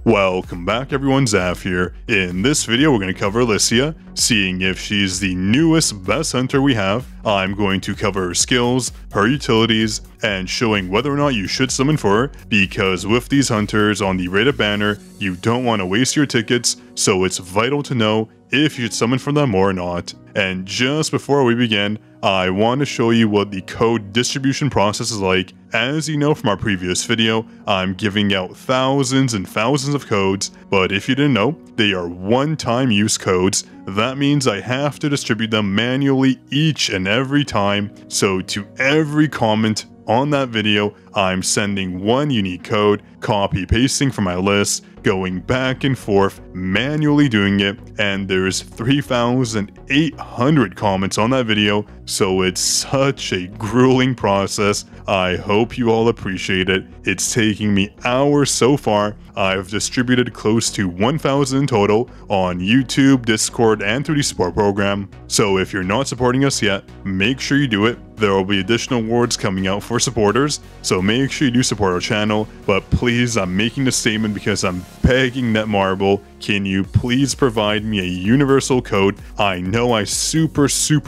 Welcome back everyone, Zaf here. In this video we're going to cover ALICIA, seeing if she's the newest best hunter we have. I'm going to cover her skills, her utilities, and showing whether or not you should summon for her, because with these hunters on the rated banner, you don't want to waste your tickets, so it's vital to know if you should summon for them or not. And just before we begin, I want to show you what the code distribution process is like. As you know from our previous video, I'm giving out thousands and thousands of codes, but if you didn't know, they are one-time use codes. That means I have to distribute them manually each and every time, so to every comment on that video, I'm sending one unique code, copy-pasting from my list, going back and forth, manually doing it, and there's 3,800 comments on that video, so it's such a grueling process. I hope you all appreciate it. It's taking me hours so far. I've distributed close to 1,000 in total on YouTube, Discord, and through the support program. So if you're not supporting us yet, make sure you do it. There will be additional awards coming out for supporters, so make sure you do support our channel. But please, I'm making this statement because I'm begging Netmarble, can you please provide me a universal code? I know I super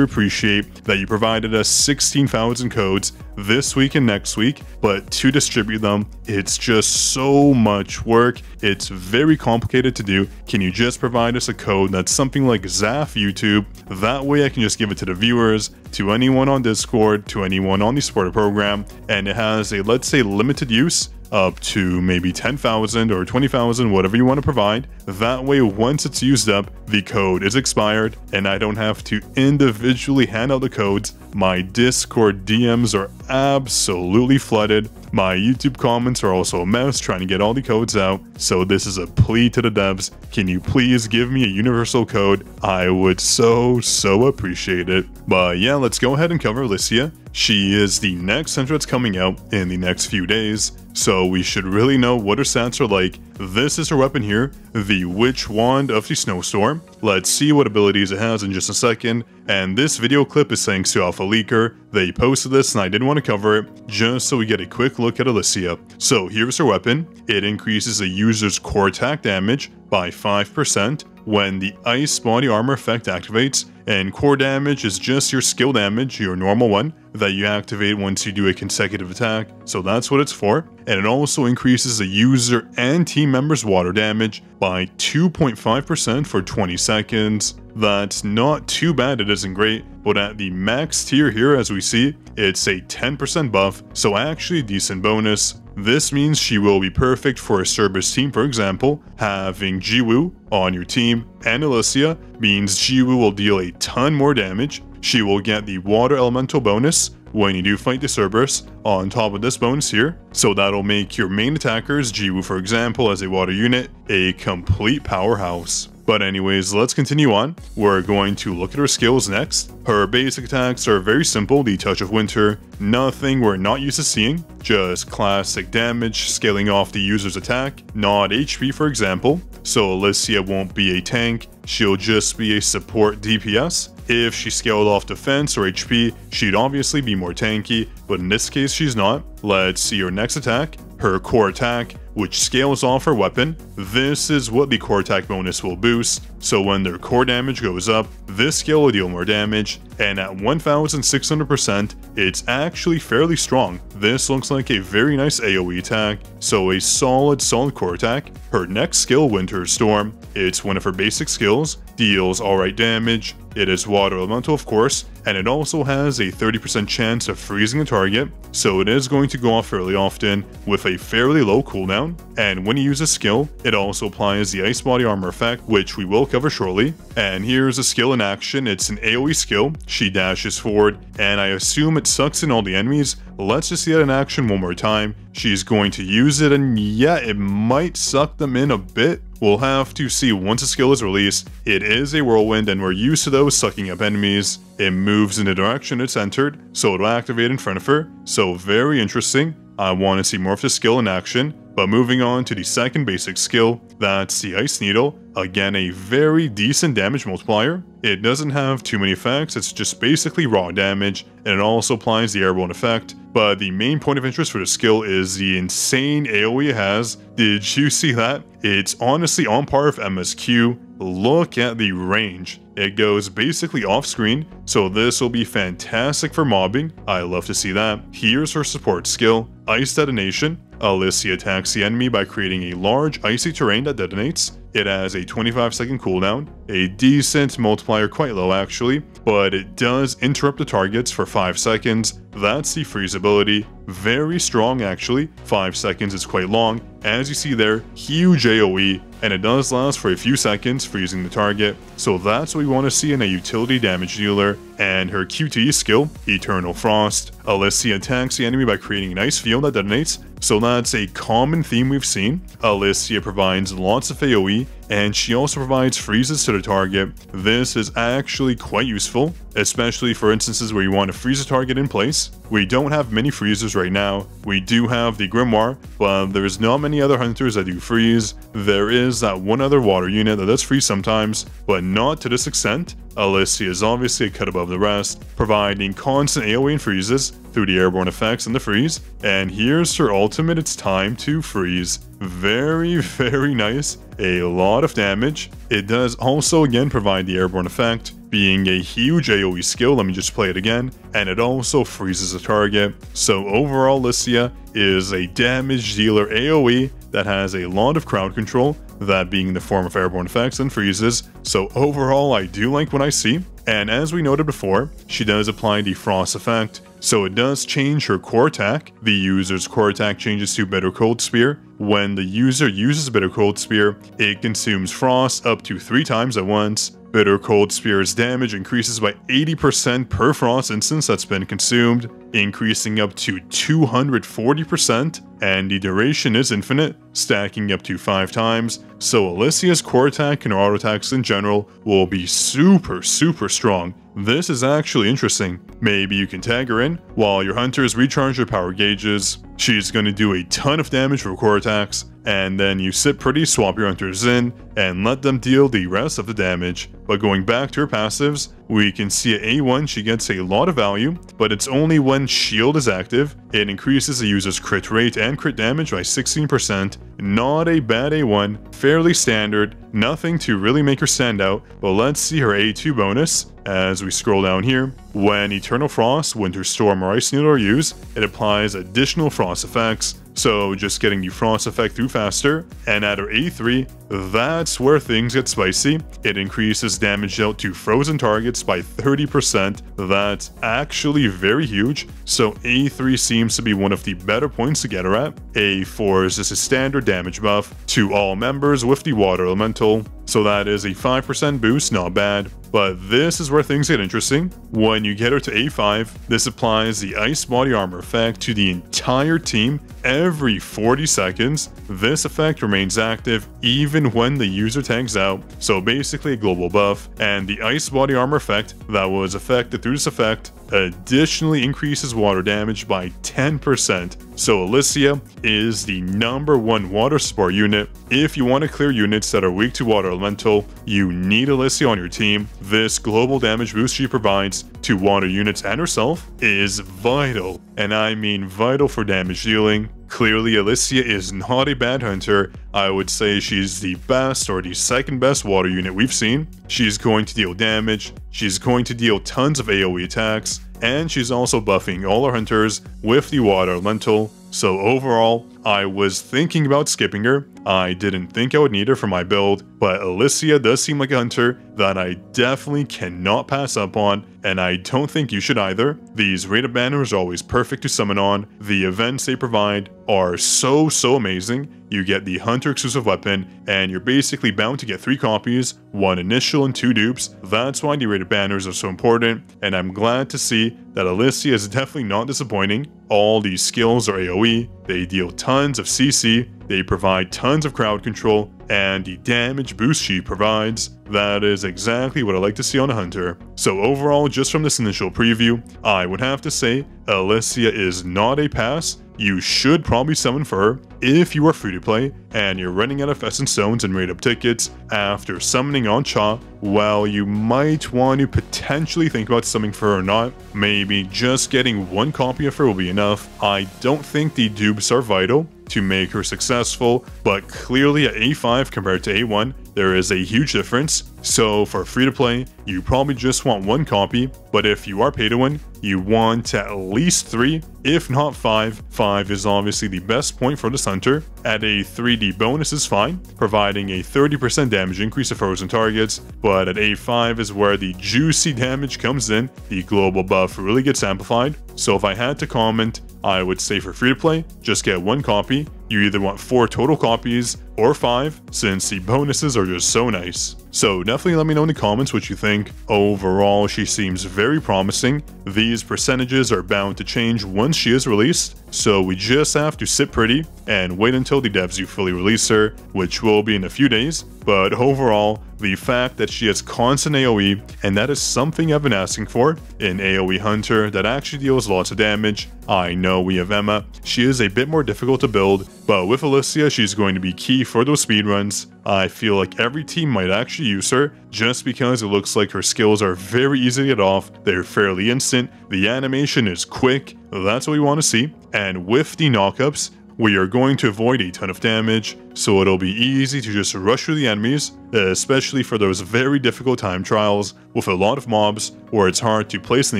appreciate that you provided us 16,000 codes this week and next week, but to distribute them, it's just so much work. It's very complicated to do. Can you just provide us a code that's something like Zaf YouTube? That way I can just give it to the viewers, to anyone on Discord, to anyone on the supporter program, and it has a, let's say, limited use up to maybe 10,000 or 20,000, whatever you want to provide. That way, once it's used up, the code is expired and I don't have to individually hand out the codes. My Discord DMs are absolutely flooded. My YouTube comments are also a mess trying to get all the codes out. So this is a plea to the devs. Can you please give me a universal code? I would so appreciate it. But yeah, let's go ahead and cover ALICIA. She is the next hunter that's coming out in the next few days, so we should really know what her stats are like. This is her weapon here, the Witch Wand of the Snowstorm. Let's see what abilities it has in just a second. And this video clip is thanks to Alpha Leaker. They posted this and I didn't want to cover it, just so we get a quick look at ALICIA. So here's her weapon. It increases a user's core attack damage by 5% when the Ice Body Armor effect activates, and core damage is just your skill damage, your normal one, that you activate once you do a consecutive attack, so that's what it's for. And it also increases a user and team member's water damage by 2.5% for 20 seconds. That's not too bad, it isn't great, but at the max tier here, as we see, it's a 10% buff, so actually a decent bonus. This means she will be perfect for a Cerberus team, for example. Having Jiwoo on your team and ALICIA means Jiwoo will deal a ton more damage. She will get the water elemental bonus when you do fight the Cerberus on top of this bonus here, so that'll make your main attackers, Jiwoo for example as a water unit, a complete powerhouse. But anyways, let's continue on. We're going to look at her skills next. Her basic attacks are very simple, the Touch of Winter, nothing we're not used to seeing, just classic damage scaling off the user's attack, not HP for example. So ALICIA won't be a tank, she'll just be a support DPS. If she scaled off defense or HP, she'd obviously be more tanky, but in this case she's not. Let's see her next attack, her core attack, which scales off her weapon. This is what the core attack bonus will boost, so when their core damage goes up, this skill will deal more damage, and at 1,600%, it's actually fairly strong. This looks like a very nice AoE attack, so a solid core attack. Her next skill, Winter Storm, it's one of her basic skills, deals alright damage. It is water elemental of course, and it also has a 30% chance of freezing a target, so it is going to go off fairly often with a fairly low cooldown. And when you use a skill, it also applies the Ice Body Armor effect, which we will cover shortly. And here's a skill in action. It's an AoE skill. She dashes forward, and I assume it sucks in all the enemies. Let's just see that in action one more time. She's going to use it, and yeah, it might suck them in a bit. We'll have to see once a skill is released. It is a whirlwind, and we're used to those sucking up enemies. It moves in the direction it's entered, so it'll activate in front of her, so very interesting. I want to see more of the skill in action. But moving on to the second basic skill, that's the Ice Needle. Again, a very decent damage multiplier. It doesn't have too many effects, it's just basically raw damage, and it also applies the airborne effect. But the main point of interest for the skill is the insane AoE it has. Did you see that? It's honestly on par with MSQ. Look at the range. It goes basically off screen, so this will be fantastic for mobbing. I love to see that. Here's her support skill, Ice Detonation. ALICIA attacks the enemy by creating a large icy terrain that detonates. It has a 25-second cooldown, a decent multiplier, quite low actually, but it does interrupt the targets for 5 seconds. That's the freeze ability. Very strong actually. 5 seconds is quite long. As you see there, huge AoE, and it does last for a few seconds, freezing the target. So that's what we want to see in a utility damage dealer. And her QTE skill, Eternal Frost. ALICIA attacks the enemy by creating an ice field that detonates. So that's a common theme we've seen. ALICIA provides lots of AoE, and she also provides freezes to the target. This is actually quite useful, especially for instances where you want to freeze a target in place. We don't have many freezers right now. We do have the Grimoire, but there's not many other hunters that do freeze. There is that one other water unit that does freeze sometimes, but not to this extent. ALICIA is obviously a cut above the rest, providing constant AoE and freezes through the airborne effects and the freeze. And here's her ultimate, it's time to freeze. Very, very nice. A lot of damage. It does also again provide the airborne effect, being a huge AoE skill. Let me just play it again. And it also freezes a target. So overall, ALICIA is a damage dealer AoE that has a lot of crowd control, that being in the form of airborne effects and freezes. So overall, I do like what I see. And as we noted before, she does apply the Frost effect, so it does change her core attack. The user's core attack changes to Bitter Cold Spear. When the user uses Bitter Cold Spear, it consumes Frost up to 3 times at once. Bitter Cold Spear's damage increases by 80% per Frost instance that's been consumed, increasing up to 240%, and the duration is infinite, stacking up to 5 times, so ALICIA's core attack and her auto attacks in general will be super strong. This is actually interesting. Maybe you can tag her in while your hunters recharge their power gauges. She's going to do a ton of damage for core attacks, and then you sit pretty, swap your hunters in, and let them deal the rest of the damage. But going back to her passives, we can see at A1 she gets a lot of value, but it's only when Shield is active. It increases the user's crit rate and crit damage by 16%. Not a bad A1, fairly standard, nothing to really make her stand out, but let's see her A2 bonus. As we scroll down here, when Eternal Frost, Winter Storm, or Ice Needle are used, it applies additional Frost effects. So just getting the Frost effect through faster. And at her A3, that's where things get spicy. It increases damage dealt to frozen targets by 30%. That's actually very huge. So A3 seems to be one of the better points to get her at. A4 is just a standard damage buff to all members with the Water Elemental. So that is a 5% boost, not bad. But this is where things get interesting. When you get her to A5, this applies the Ice Body Armor effect to the entire team every 40 seconds. This effect remains active even when the user tags out, so basically a global buff. And the Ice Body Armor effect that was affected through this effect additionally increases water damage by 10%. So ALICIA is the #1 water support unit. If you want to clear units that are weak to water elemental, you need ALICIA on your team. This global damage boost she provides to water units and herself is vital, and I mean vital for damage dealing. Clearly, ALICIA is not a bad hunter. I would say she's the best or the second best water unit we've seen. She's going to deal damage, she's going to deal tons of AoE attacks, and she's also buffing all our hunters with the water elemental. So overall, I was thinking about skipping her. I didn't think I would need her for my build, but ALICIA does seem like a hunter that I definitely cannot pass up on, and I don't think you should either. These rated banners are always perfect to summon on. The events they provide are so amazing. You get the hunter exclusive weapon, and you're basically bound to get 3 copies, 1 initial and 2 dupes. That's why the rated banners are so important, and I'm glad to see that ALICIA is definitely not disappointing. All these skills are AoE, they deal tons of CC, they provide tons of crowd control, and the damage boost she provides, that is exactly what I like to see on a hunter. So overall, just from this initial preview, I would have to say ALICIA is not a pass, you should probably summon for her if you are free to play and you're running out of Essence Stones and rate up tickets after summoning on Cha. Well, you might want to potentially think about summoning for her or not. Maybe just getting one copy of her will be enough. I don't think the dupes are vital to make her successful, but clearly at A5 compared to A1, there is a huge difference. So for free to play, you probably just want one copy, but if you are pay to win, you want at least 3, if not 5. 5 is obviously the best point for this hunter. At a 3D bonus is fine, providing a 30% damage increase to frozen targets, but at A5 is where the juicy damage comes in. The global buff really gets amplified. So if I had to comment, I would say for free to play, just get one copy. You either want 4 total copies or 5, since the bonuses are just so nice. So definitely let me know in the comments what you think. Overall, she seems very promising. These percentages are bound to change once she is released, so we just have to sit pretty and wait until the devs do fully release her, which will be in a few days. But overall, the fact that she has constant AoE, and that is something I've been asking for, an AoE hunter that actually deals lots of damage. I know we have Emma, she is a bit more difficult to build, but with ALICIA she's going to be key for those speedruns. I feel like every team might actually use her, just because it looks like her skills are very easy to get off, they're fairly instant, the animation is quick, that's what we want to see, and with the knockups, we are going to avoid a ton of damage, so it'll be easy to just rush through the enemies, especially for those very difficult time trials with a lot of mobs where it's hard to place in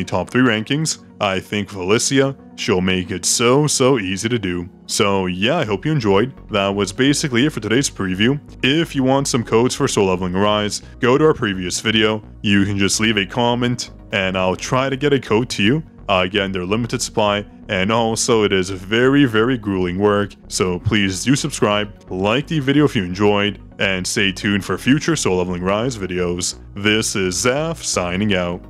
the top 3 rankings. I think with ALICIA, she'll make it so easy to do. So yeah, I hope you enjoyed. That was basically it for today's preview. If you want some codes for Soul Leveling Arise, go to our previous video. You can just leave a comment and I'll try to get a code to you. Again, they're limited supply, and also it is very grueling work, so please do subscribe, like the video if you enjoyed, and stay tuned for future Soul Leveling Rise videos. This is Zaf signing out.